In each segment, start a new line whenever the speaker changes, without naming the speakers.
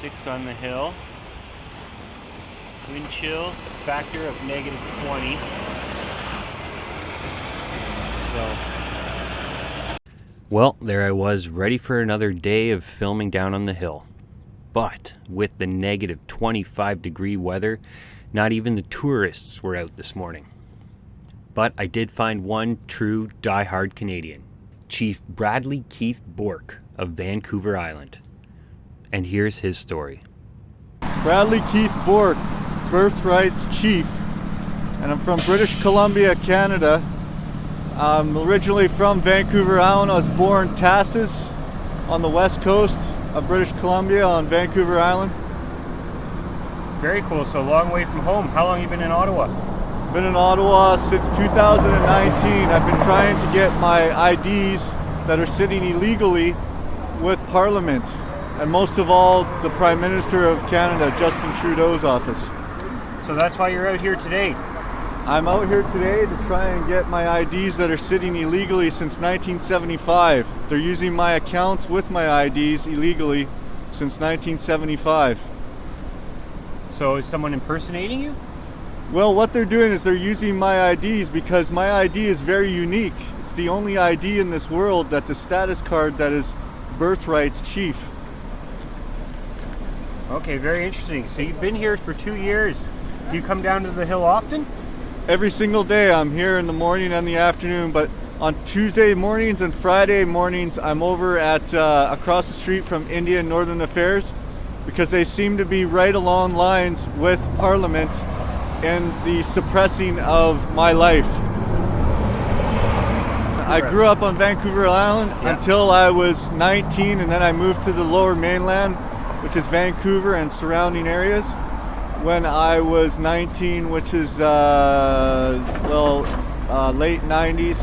6 on the hill. Wind chill factor of -20. Well, there I was, ready for another day of filming down on the hill. But with the -25-degree weather, not even the tourists were out this morning. But I did find one true die-hard Canadian, Chief Bradley Keith Bourque of Vancouver Island. And here's his story.
Bradley Keith Bourque, Birthrights Chief, and I'm from British Columbia, Canada. I'm originally from Vancouver Island. I was born Tasses on the west coast of British Columbia on Vancouver Island.
Very cool, so a long way from home. How long have you been in Ottawa?
Been in Ottawa since 2019. I've been trying to get my IDs that are sitting illegally with Parliament, and most of all, the Prime Minister of Canada, Justin Trudeau's office.
So that's why you're out here today?
I'm out here today to try and get my IDs that are sitting illegally since 1975. They're using my accounts with my IDs illegally since 1975.
So is someone impersonating you?
Well, what they're doing is they're using my IDs because my ID is very unique. It's the only ID in this world that's a status card that is Birthrights Chief.
Okay, very interesting. So you've been here for 2 years. Do you come down to the hill often?
Every single day. I'm here in the morning and the afternoon, but on Tuesday mornings and Friday mornings I'm over at across the street from Indian Northern Affairs, because they seem to be right along lines with Parliament in the suppressing of my life. I grew up on Vancouver Island until I was 19, and then I moved to the Lower Mainland, which is Vancouver and surrounding areas, when I was 19, which is late 90s.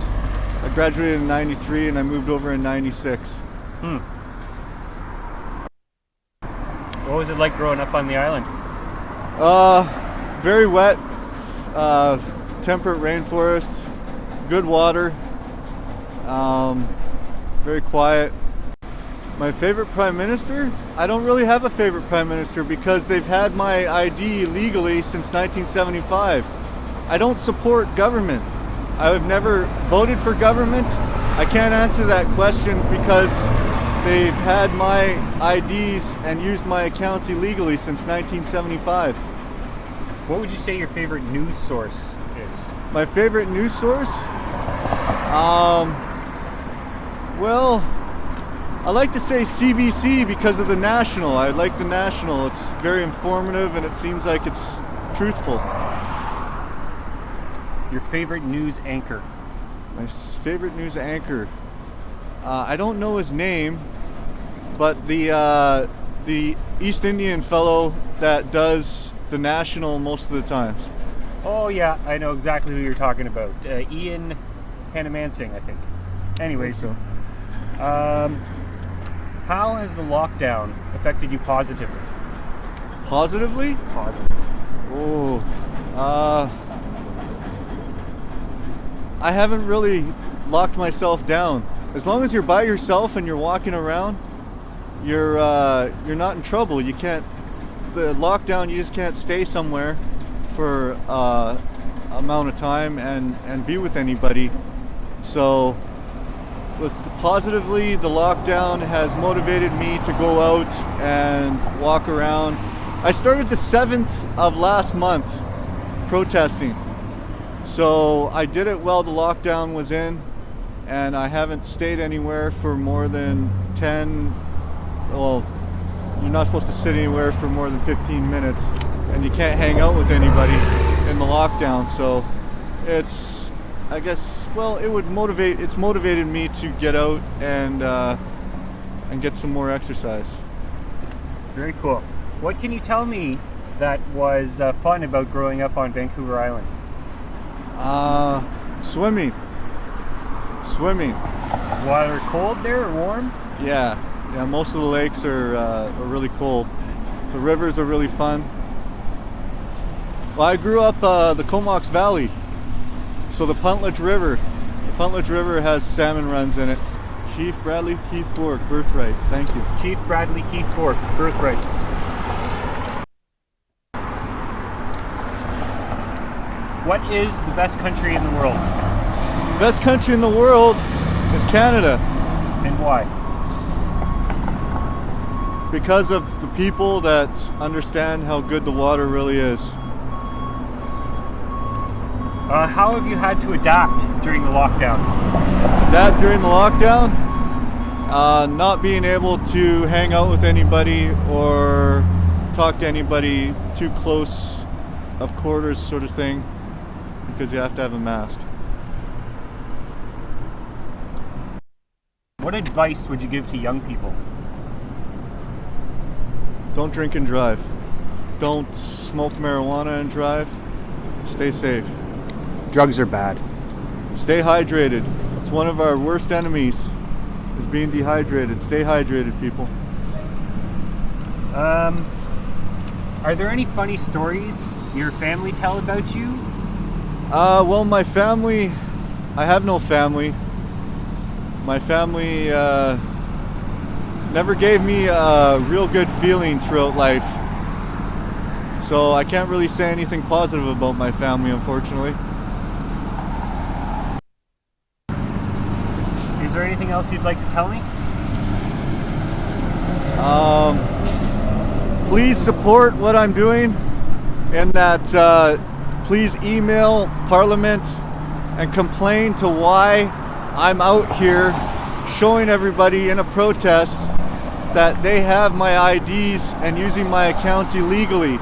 I graduated in 93 and I moved over in 96.
What was it like growing up on the island?
Very wet, temperate rainforest, good water, very quiet. My favorite Prime Minister? I don't really have a favorite Prime Minister because they've had my ID legally since 1975. I don't support government. I've never voted for government. I can't answer that question because they've had my IDs and used my accounts illegally since 1975.
What would you say your favorite news source is?
My favorite news source? Well, I like to say CBC because of the National. I like the National. It's very informative and it seems like it's truthful.
Your favorite news anchor?
My favorite news anchor? I don't know his name, but the East Indian fellow that does the National most of the times.
Oh yeah, I know exactly who you're talking about. Ian Hanamansing, I think. Anyways,
so.
How has the lockdown affected you positively?
Positively?
Positively.
Oh, I haven't really locked myself down. As long as you're by yourself and you're walking around, you're not in trouble. You can't. The lockdown, you just can't stay somewhere for amount of time and be with anybody. So, positively, the lockdown has motivated me to go out and walk around. I started the 7th of last month protesting. So I did it while the lockdown was in, and I haven't stayed anywhere for more than 10, well, you're not supposed to sit anywhere for more than 15 minutes, and you can't hang out with anybody in the lockdown. So it's, I guess, well, it's motivated me to get out and get some more exercise.
Very cool. What can you tell me that was fun about growing up on Vancouver Island?
Swimming. Is
the water cold there or warm?
Yeah, most of the lakes are really cold. The rivers are really fun. Well, I grew up the Comox Valley, so the Puntledge River has salmon runs in it. Chief Bradley Keith Bourque, Birthrights. Thank you.
Chief Bradley Keith Bourque, Birthrights. What is the best country in the world?
Best country in the world is Canada.
And why?
Because of the people that understand how good the water really is.
How have you had to adapt during the lockdown?
That during the lockdown, not being able to hang out with anybody or talk to anybody too close of quarters sort of thing, because you have to have a mask.
What advice would you give to young people?
Don't drink and drive. Don't smoke marijuana and drive. Stay safe.
Drugs are bad.
Stay hydrated. It's one of our worst enemies, is being dehydrated. Stay hydrated, people.
Are there any funny stories your family tell about you?
Well, my family, I have no family. My family never gave me a real good feeling throughout life. So I can't really say anything positive about my family, unfortunately.
Is there anything else you'd like to tell me?
Please support what I'm doing, and that please email Parliament and complain to why I'm out here showing everybody in a protest that they have my IDs and using my accounts illegally.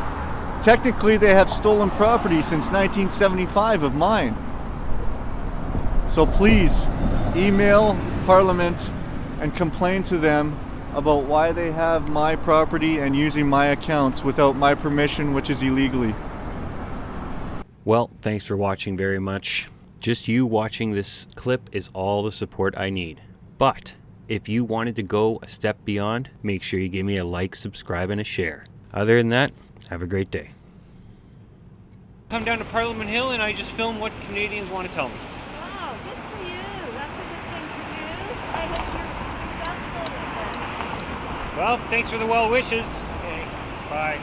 Technically, they have stolen property since 1975 of mine. So please email Parliament and complain to them about why they have my property and using my accounts without my permission, which is illegally.
Well, thanks for watching very much. Just you watching this clip is all the support I need. But if you wanted to go a step beyond, make sure you give me a like, subscribe, and a share. Other than that, have a great day. Come down to Parliament Hill and I just film what Canadians want to tell me.
Wow, good for you. That's a good thing to do. I hope you're successful with it.
Well, thanks for the well wishes. Okay, bye.